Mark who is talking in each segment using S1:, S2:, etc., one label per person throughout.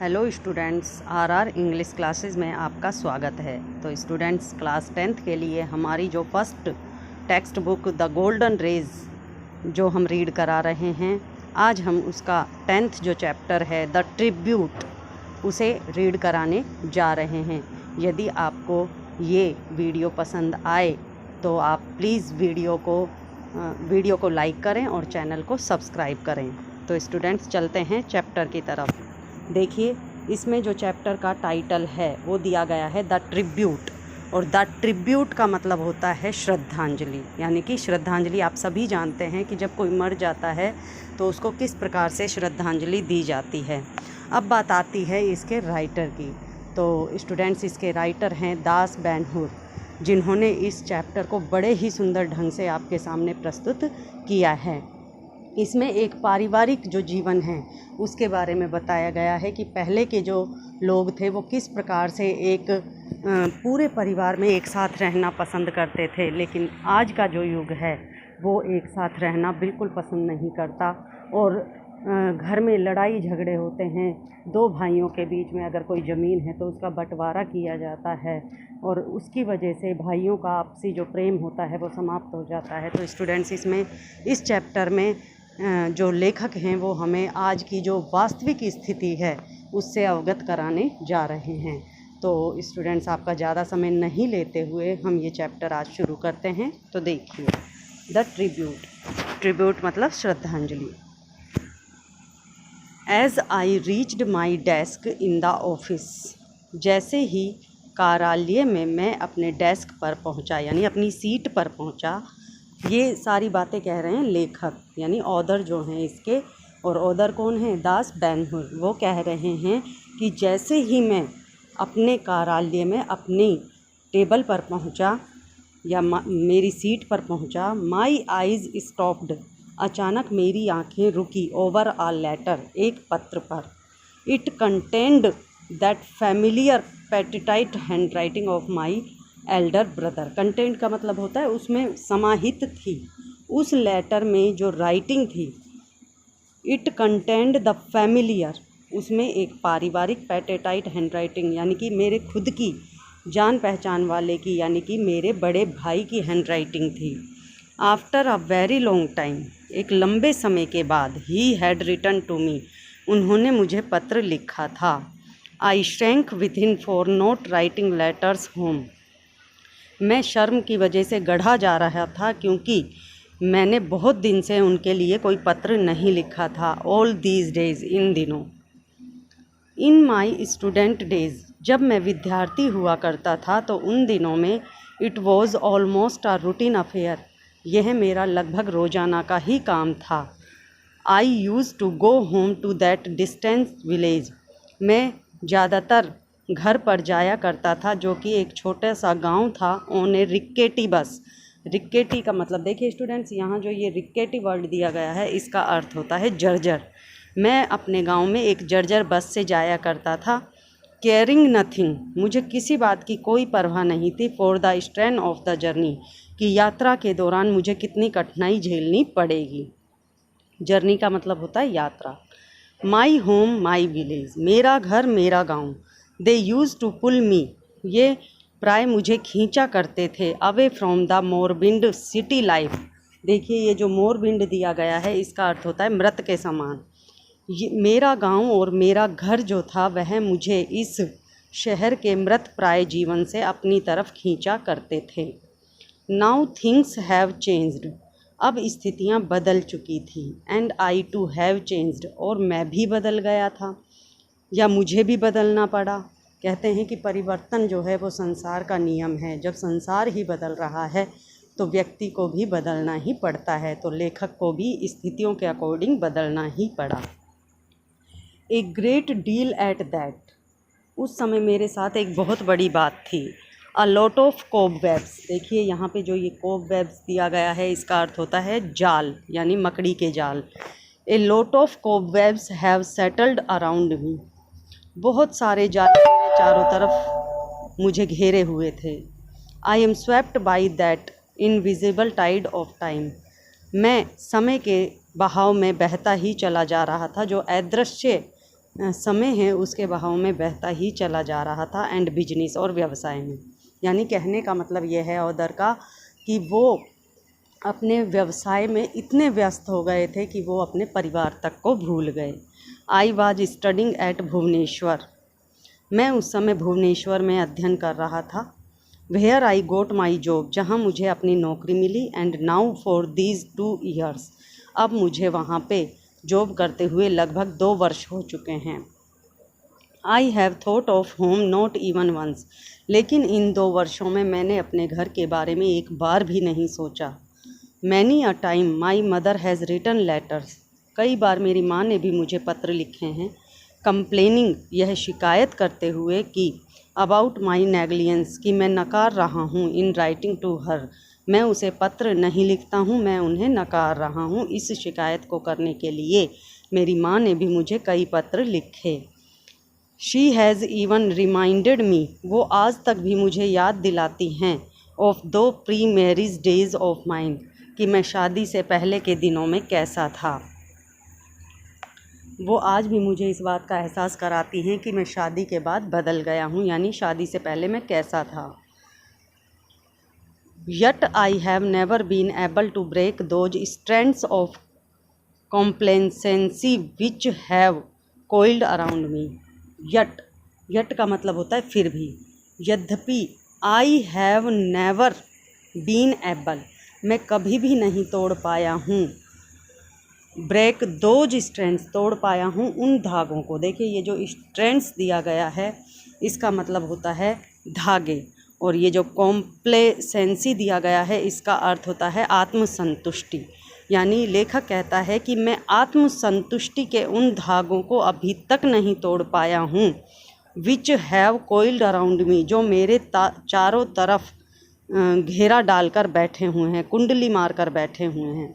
S1: Hello students, RR English classes में आपका स्वागत है। तो स्टूडेंट्स, क्लास 10th के लिए हमारी जो first textbook the golden rays जो हम रीड करा रहे हैं, आज हम उसका 10th जो चैप्टर है द ट्रिब्यूट उसे रीड कराने जा रहे हैं। यदि आपको ये वीडियो पसंद आए तो आप प्लीज़ वीडियो को लाइक करें और चैनल को सब्सक्राइब करें। तो स्टूडेंट्स, चलते हैं चैप्टर की तरफ। देखिए, इसमें जो चैप्टर का टाइटल है वो दिया गया है द ट्रिब्यूट, और द ट्रिब्यूट का मतलब होता है श्रद्धांजलि। यानी कि श्रद्धांजलि आप सभी जानते हैं कि जब कोई मर जाता है तो उसको किस प्रकार से श्रद्धांजलि दी जाती है। अब बात आती है इसके राइटर की। तो स्टूडेंट्स, इसके राइटर हैं दास बेनहुर, जिन्होंने इस चैप्टर को बड़े ही सुंदर ढंग से आपके सामने प्रस्तुत किया है। इसमें एक पारिवारिक जो जीवन है उसके बारे में बताया गया है कि पहले के जो लोग थे वो किस प्रकार से एक पूरे परिवार में एक साथ रहना पसंद करते थे, लेकिन आज का जो युग है वो एक साथ रहना बिल्कुल पसंद नहीं करता और घर में लड़ाई झगड़े होते हैं। दो भाइयों के बीच में अगर कोई ज़मीन है तो उसका बंटवारा किया जाता है और उसकी वजह से भाइयों का आपसी जो प्रेम होता है वो समाप्त हो जाता है। तो स्टूडेंट्स, इसमें इस चैप्टर में जो लेखक हैं वो हमें आज की जो वास्तविक स्थिति है उससे अवगत कराने जा रहे हैं। तो स्टूडेंट्स, आपका ज़्यादा समय नहीं लेते हुए हम ये चैप्टर आज शुरू करते हैं। तो देखिए, द ट्रिब्यूट मतलब श्रद्धांजलि। As I reached my desk in the office, जैसे ही कार्यालय में मैं अपने डेस्क पर पहुंचा, यानी अपनी सीट पर पहुंचा। ये सारी बातें कह रहे हैं लेखक, यानी ऑथर जो हैं इसके, और ऑथर कौन है? दास बेनहुर। वो कह रहे हैं कि जैसे ही मैं अपने कार्यालय में अपनी टेबल पर पहुंचा या मेरी सीट पर पहुंचा, माई आइज़ स्टॉप्ड, अचानक मेरी आंखें रुकी, ओवर आ लेटर, एक पत्र पर। It contained that familiar petite handwriting of my elder brother. Content का मतलब होता है उसमें समाहित थी, उस लेटर में जो राइटिंग थी। इट कंटेंड द फैमिलियर, उसमें एक पारिवारिक पेटिटाइट हैंड राइटिंग, यानी कि मेरे खुद की जान पहचान वाले की, यानी कि मेरे बड़े भाई की हैंड राइटिंग थी। After a very long time, एक लंबे समय के बाद, he had written to me, उन्होंने मुझे पत्र लिखा था। I shrank within for not writing letters home, मैं शर्म की वजह से गढ़ा जा रहा था क्योंकि मैंने बहुत दिन से उनके लिए कोई पत्र नहीं लिखा था। ऑल दीज डेज, इन दिनों। इन माई स्टूडेंट डेज, जब मैं विद्यार्थी हुआ करता था तो उन दिनों में it was almost a routine affair, यह मेरा लगभग रोज़ाना का ही काम था। I used to go home to that distance village, मैं ज़्यादातर घर पर जाया करता था जो कि एक छोटा सा गांव था। ऑन ए रिक्केटी बस, रिक्केटी का मतलब देखिए स्टूडेंट्स, यहाँ जो ये रिक्केटी वर्ड दिया गया है इसका अर्थ होता है जर्जर। मैं अपने गांव में एक जर्जर बस से जाया करता था। केयरिंग नथिंग, मुझे किसी बात की कोई परवाह नहीं थी। For the strain of the journey, कि यात्रा के दौरान मुझे कितनी कठिनाई झेलनी पड़ेगी। जर्नी का मतलब होता है यात्रा। माई होम माई विलेज, मेरा घर मेरा गाँव। दे यूज़ टू पुल मी, ये प्राय मुझे खींचा करते थे। Away from the morbid city life, देखिए ये जो मोरबिंड दिया गया है इसका अर्थ होता है मृत के समान। ये मेरा गांव और मेरा घर जो था वह मुझे इस शहर के मृत प्राय जीवन से अपनी तरफ खींचा करते थे। नाउ थिंग्स हैव चेंज्ड, अब स्थितियां बदल चुकी थी। And I too have changed, और मैं भी बदल गया था या मुझे भी बदलना पड़ा। कहते हैं कि परिवर्तन जो है वो संसार का नियम है। जब संसार ही बदल रहा है तो व्यक्ति को भी बदलना ही पड़ता है। तो लेखक को भी स्थितियों के अकॉर्डिंग बदलना ही पड़ा। A great deal at that, उस समय मेरे साथ एक बहुत बड़ी बात थी। अ लॉट ऑफ कोबवेब्स, देखिए यहाँ पे जो ये कोबवेब्स दिया गया है इसका अर्थ होता है जाल, यानी मकड़ी के जाल। A lot of cobwebs have settled around me, बहुत सारे जाल मेरे चारों तरफ मुझे घेरे हुए थे। I am swept by that invisible tide of time, मैं समय के बहाव में बहता ही चला जा रहा था। जो अदृश्य समय है उसके बहाव में बहता ही चला जा रहा था। एंड बिजनेस और व्यवसाय में, यानी कहने का मतलब ये है ऑथर का कि वो अपने व्यवसाय में इतने व्यस्त हो गए थे कि वो अपने परिवार तक को भूल गए। I was studying at Bhubaneswar, मैं उस समय भुवनेश्वर में अध्ययन कर रहा था। Where I goat my job, जहाँ मुझे अपनी नौकरी मिली। And now for these 2 years, अब मुझे वहाँ पे जॉब करते हुए लगभग 2 वर्ष हो चुके हैं। I have thought of home not even once, लेकिन इन 2 वर्षों में मैंने अपने घर के बारे में एक बार भी नहीं सोचा। Many a time my mother has written letters, कई बार मेरी माँ ने भी मुझे पत्र लिखे हैं। कंप्लेनिंग, यह शिकायत करते हुए कि अबाउट माई नेग्लिजेंस, कि मैं नकार रहा हूँ। इन राइटिंग टू हर, मैं उसे पत्र नहीं लिखता हूँ, मैं उन्हें नकार रहा हूँ। इस शिकायत को करने के लिए मेरी माँ ने भी मुझे कई पत्र लिखे। She has even reminded me, वो आज तक भी मुझे याद दिलाती हैं ऑफ दो pre marriage days of mine, कि मैं शादी से पहले के दिनों में कैसा था। वो आज भी मुझे इस बात का एहसास कराती हैं कि मैं शादी के बाद बदल गया हूँ, यानी शादी से पहले मैं कैसा था। Yet I have never been able to break those strands of complacency which have coiled around me. Yet का मतलब होता है फिर भी। यद्यपि I have never been able, मैं कभी भी नहीं तोड़ पाया हूँ। ब्रेक दोज स्ट्रेंड्स, तोड़ पाया हूँ उन धागों को। देखिए ये जो स्ट्रेंड्स दिया गया है इसका मतलब होता है धागे, और ये जो कॉम्प्लेसेंसी दिया गया है इसका अर्थ होता है आत्मसंतुष्टि। यानी लेखक कहता है कि मैं आत्मसंतुष्टि के उन धागों को अभी तक नहीं तोड़ पाया हूँ। Which have coiled around me, जो मेरे चारों तरफ घेरा डालकर बैठे हुए हैं, कुंडली मारकर बैठे हुए हैं।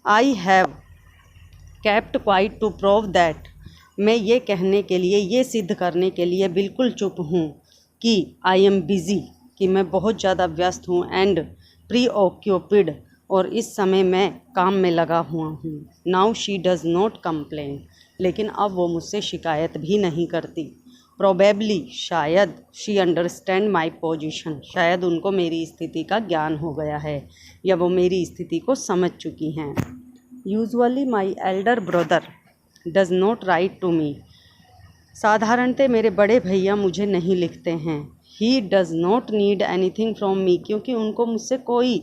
S1: I have kept quite to prove that, मैं ये कहने के लिए, ये सिद्ध करने के लिए बिल्कुल चुप हूँ कि आई एम बिज़ी, कि मैं बहुत ज़्यादा व्यस्त हूँ। एंड प्री ऑक्यूपिड, और इस समय मैं काम में लगा हुआ हूँ। Now she does not complain, लेकिन अब वो मुझसे शिकायत भी नहीं करती। प्रोबेबली, शायद, शी अंडरस्टैंड माई पोजिशन, शायद उनको मेरी स्थिति का ज्ञान हो गया है या वो मेरी स्थिति को समझ चुकी हैं। Usually my elder brother does not write to me, साधारणतः मेरे बड़े भैया मुझे नहीं लिखते हैं। He does not need anything from me, क्योंकि उनको मुझसे कोई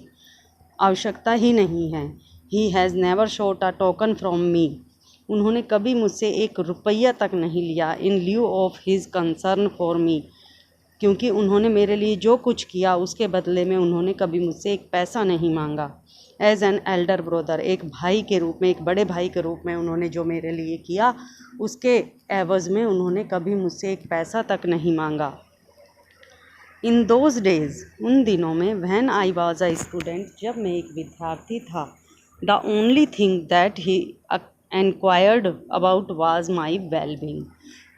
S1: आवश्यकता ही नहीं है। He has never sought a token from me, उन्होंने कभी मुझसे 1 रुपया तक नहीं लिया। In lieu of his concern for me, क्योंकि उन्होंने मेरे लिए जो कुछ किया उसके बदले में उन्होंने कभी मुझसे 1 पैसा नहीं मांगा। एज एन एल्डर ब्रदर, एक भाई के रूप में, एक बड़े भाई के रूप में उन्होंने जो मेरे लिए किया उसके एवज़ में उन्होंने कभी मुझसे 1 पैसा तक नहीं मांगा। इन दोज डेज, उन दिनों में, when I was a student, जब मैं एक विद्यार्थी था, the only thing that he inquired about was my wellbeing,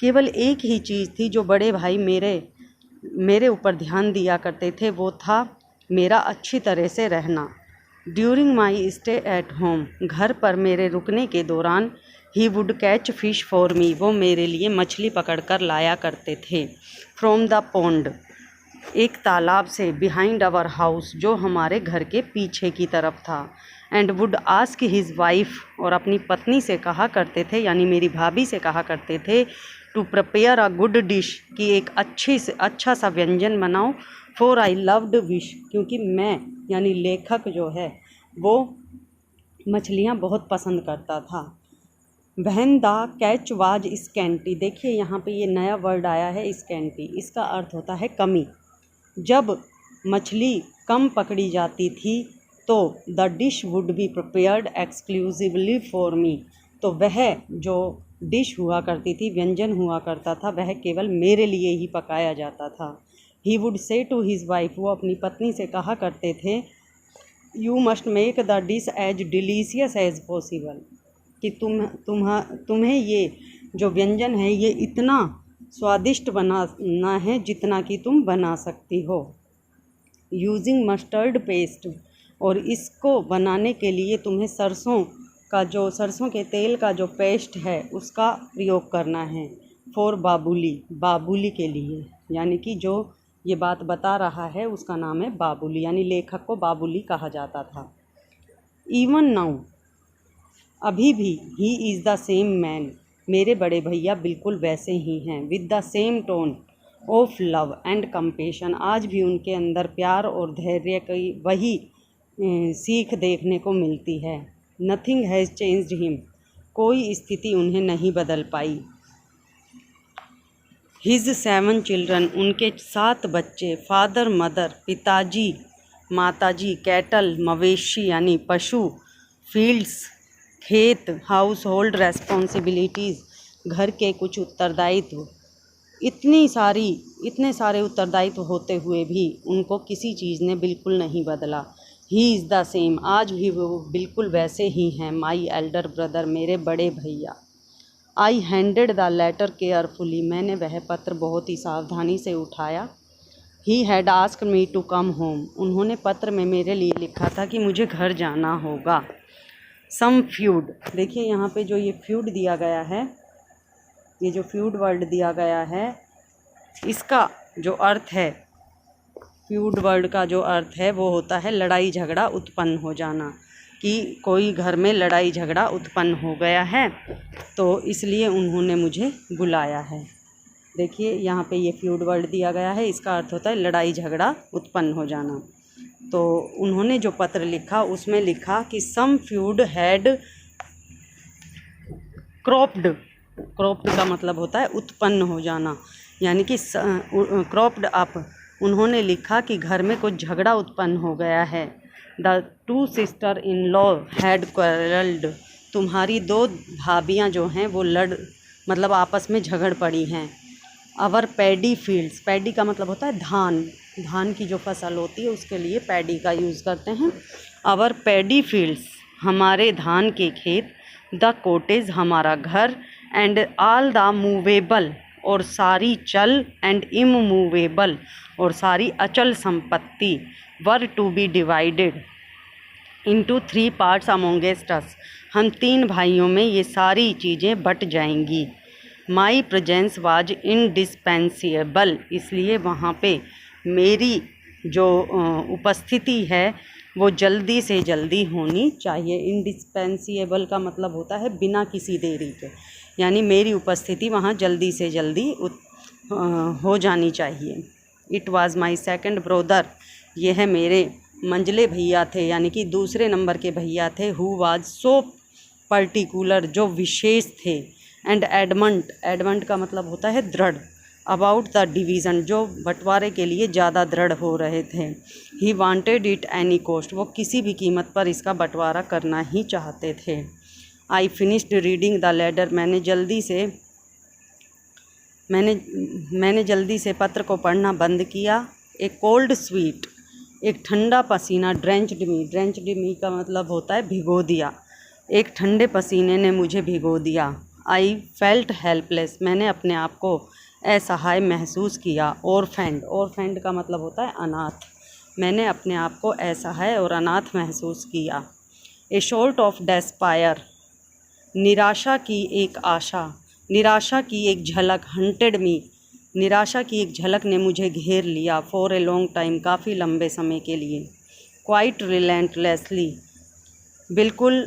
S1: केवल एक ही चीज़ थी जो बड़े भाई मेरे ऊपर ध्यान दिया करते थे, वो था मेरा अच्छी तरह से रहना। During my stay at home, घर पर मेरे रुकने के दौरान, he would catch fish for me, वो मेरे लिए मछली पकड़कर लाया करते थे। फ्रॉम द पॉन्ड, एक तालाब से, बिहाइंड आवर हाउस, जो हमारे घर के पीछे की तरफ था। And would ask his wife, और अपनी पत्नी से कहा करते थे, यानी मेरी भाभी से कहा करते थे, to prepare a good dish, कि एक अच्छा सा व्यंजन बनाओ। फॉर आई लव्ड विश, क्योंकि मैं, यानी लेखक जो है वो मछलियाँ बहुत पसंद करता था। वहन द कैच वाज स्कैंटी, देखिए यहाँ पे ये नया वर्ड आया है स्कैंटी, इसका अर्थ होता है कमी। जब मछली कम पकड़ी जाती थी तो the dish would be prepared exclusively for me, तो वह जो डिश हुआ करती थी, व्यंजन हुआ करता था, वह केवल मेरे लिए ही पकाया जाता था। He would say to his wife, वो अपनी पत्नी से कहा करते थे, you must make the dish as delicious as possible, कि तुम्हें ये जो व्यंजन है ये इतना स्वादिष्ट बनाना है जितना कि तुम बना सकती हो। यूजिंग मस्टर्ड पेस्ट, और इसको बनाने के लिए तुम्हें सरसों का जो सरसों के तेल का जो पेस्ट है उसका प्रयोग करना है। फॉर बाबुली, बाबुली के लिए, यानी कि जो ये बात बता रहा है उसका नाम है बाबुली, यानी लेखक को बाबुली कहा जाता था। इवन नाउ, अभी भी, he is the same man, मेरे बड़े भैया बिल्कुल वैसे ही हैं। With the same tone of love and compassion, आज भी उनके अंदर प्यार और धैर्य की वही सीख देखने को मिलती है। नथिंग हैज़ चेंज्ड हिम, कोई स्थिति उन्हें नहीं बदल पाई। हिज 7 चिल्ड्रन, उनके 7 बच्चे। फादर मदर, पिताजी माताजी, कैटल मवेशी यानी पशु, फील्ड्स खेत, हाउस होल्ड रेस्पॉन्सिबिलिटीज़, घर के कुछ उत्तरदायित्व। इतने सारे उत्तरदायित्व होते हुए भी उनको किसी चीज़ ने बिल्कुल नहीं बदला। ही इज़ द सेम, आज भी वो बिल्कुल वैसे ही हैं। माई एल्डर ब्रदर, मेरे बड़े भैया। I handed the letter carefully, मैंने वह पत्र बहुत ही सावधानी से उठाया। He had asked me to come home, उन्होंने पत्र में मेरे लिए लिखा था कि मुझे घर जाना होगा। सम फ्यूड, देखिए यहाँ पे जो ये फ्यूड दिया गया है, ये जो फ्यूड वर्ड दिया गया है, इसका जो अर्थ है, फ्यूड वर्ड का जो अर्थ है वो होता है लड़ाई झगड़ा उत्पन्न हो जाना, कि कोई घर में लड़ाई झगड़ा उत्पन्न हो गया है तो इसलिए उन्होंने मुझे बुलाया है। देखिए यहाँ पे ये फ्यूड वर्ड दिया गया है, इसका अर्थ होता है लड़ाई झगड़ा उत्पन्न हो जाना। तो उन्होंने जो पत्र लिखा उसमें लिखा कि सम फ्यूड हैड क्रॉप्ड, क्रॉप्ड का मतलब होता है उत्पन्न हो जाना, यानी कि क्रॉप्ड अप। उन्होंने लिखा कि घर में कुछ झगड़ा उत्पन्न हो गया है। The 2 sister in law had quarrelled, तुम्हारी 2 भाभियाँ जो हैं वो मतलब आपस में झगड़ पड़ी हैं। अवर पैडी फील्ड्स, पैडी का मतलब होता है धान, धान की जो फसल होती है उसके लिए पैडी का यूज़ करते हैं। अवर पैडी फील्ड्स, हमारे धान के खेत। द कॉटेज, हमारा घर। एंड ऑल द मूवेबल, और सारी चल, एंड इमूवेबल, और सारी अचल संपत्ति। Were to be divided into 3 parts amongst us, हम 3 भाइयों में ये सारी चीज़ें बट जाएंगी। माई प्रेजेंस वाज इंडिस्पेंसेबल, इसलिए वहाँ पे मेरी जो उपस्थिति है वो जल्दी से जल्दी होनी चाहिए। इंडिस्पेंसेबल का मतलब होता है बिना किसी देरी के, यानी मेरी उपस्थिति वहाँ जल्दी से जल्दी हो जानी चाहिए। It was my second brother, ये है मेरे मंझले भैया थे, यानी कि दूसरे नंबर के भैया थे। हु वाज सो पर्टिकुलर, जो विशेष थे। एंड एडमंट, एडमंट का मतलब होता है दृढ़। अबाउट द डिवीज़न, जो बंटवारे के लिए ज़्यादा दृढ़ हो रहे थे। He wanted it any cost, वो किसी भी कीमत पर इसका बंटवारा करना ही चाहते थे। I finished reading the letter, मैंने जल्दी से पत्र को पढ़ना बंद किया। ए कोल्ड स्वीट, एक ठंडा पसीना। ड्रेंच्ड मी का मतलब होता है भिगो दिया। एक ठंडे पसीने ने मुझे भिगो दिया। आई फेल्ट हेल्पलेस, मैंने अपने आप को असहाय महसूस किया। ऑरफेंड का मतलब होता है अनाथ, मैंने अपने आप को असहाय और अनाथ महसूस किया। ए शॉर्ट ऑफ डेस्पायर, निराशा की एक आशा, निराशा की एक झलक। हंटेड मी, निराशा की एक झलक ने मुझे घेर लिया। फॉर ए लॉन्ग टाइम, काफ़ी लंबे समय के लिए। क्वाइट रिलेंटलेसली, बिल्कुल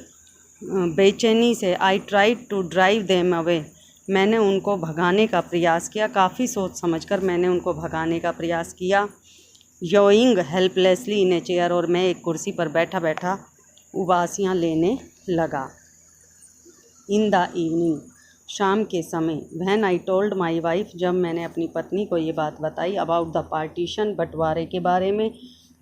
S1: बेचैनी से। I tried to drive them away, मैंने उनको भगाने का प्रयास किया। काफ़ी सोच समझकर मैंने उनको भगाने का प्रयास किया। Yawing helplessly in a chair, और मैं एक कुर्सी पर बैठा बैठा उबासियाँ लेने लगा। इन द इवनिंग, शाम के समय। When I told my wife, जब मैंने अपनी पत्नी को ये बात बताई। अबाउट द पार्टीशन, बंटवारे के बारे में।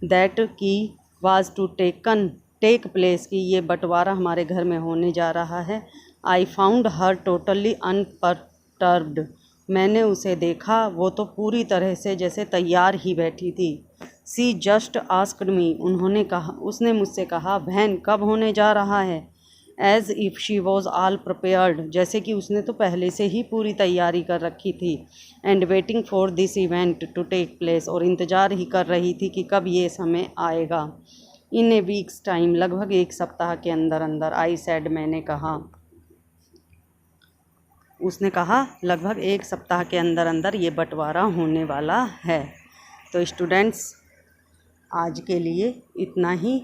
S1: दैट की वाज टू टेक प्लेस, की ये बंटवारा हमारे घर में होने जा रहा है। I found her totally unperturbed, मैंने उसे देखा वो तो पूरी तरह से जैसे तैयार ही बैठी थी। सी जस्ट आस्क्ड मी, उसने मुझसे कहा, व्हेन, कब होने जा रहा है। As if she was all prepared, जैसे कि उसने तो पहले से ही पूरी तैयारी कर रखी थी। And waiting for this event to take place, और इंतज़ार ही कर रही थी कि कब ये समय आएगा। इन ए वीक्स टाइम, लगभग एक सप्ताह के अंदर अंदर। आई सेड, मैंने कहा, उसने कहा लगभग एक सप्ताह के अंदर अंदर ये बंटवारा होने वाला है। तो स्टूडेंट्स, आज के लिए इतना ही।